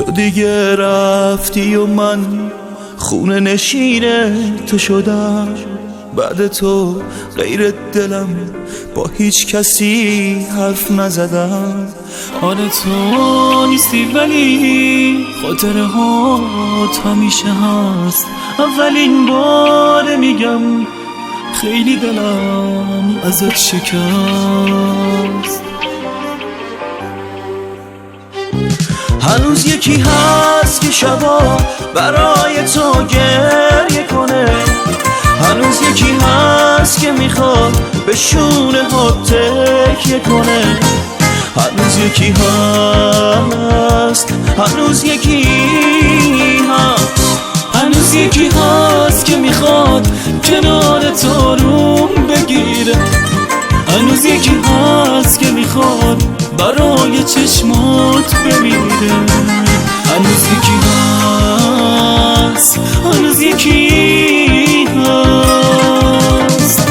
تو دیگه رفتی و من خونه نشین تو شدم. بعد تو غیر دلم با هیچ کسی حرف نزدم. آره تو نیستی ولی خاطره هات همیشه هست. اولین بار میگم خیلی دلم ازت شکست. هنوز یکی هست که شبا برای تو گریه کنه. هنوز یکی هست که میخواد به شونه ها تکیه کنه. هنوز یکی هست، هنوز یکی هست، هنوز یکی هست که میخواد کنار تو روم بگیره. هنوز یکی هست که میخواد برای چشمات بمیره. هنوز یکی هست، هنوز یکی هست.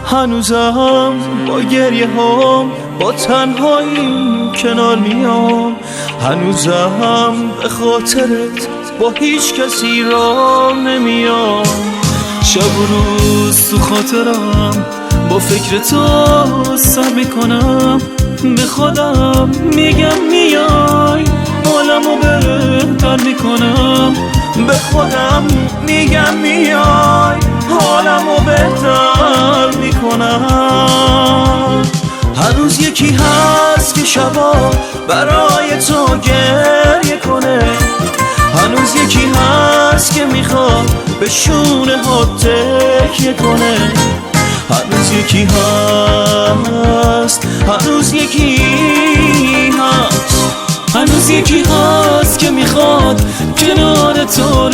هنوزم با گریه هم با تنهایی کنار میام. هنوزم به خاطرت با هیچ کسی را نمیام. شب و روز تو خاطرم با فکر تو سر میکنم. به خودم میگم میای حالمو بهتر میکنم. به خودم میگم میای حالمو بهتر میکنم. هنوز یکی هست که شبا برای تو گریه کنه. هنوز یکی هست که میخواد به شونه ها تکیه کنه. هنوز یکی هست، هنوز یکی هست، هنوز یکی هست که میخواد کنار تو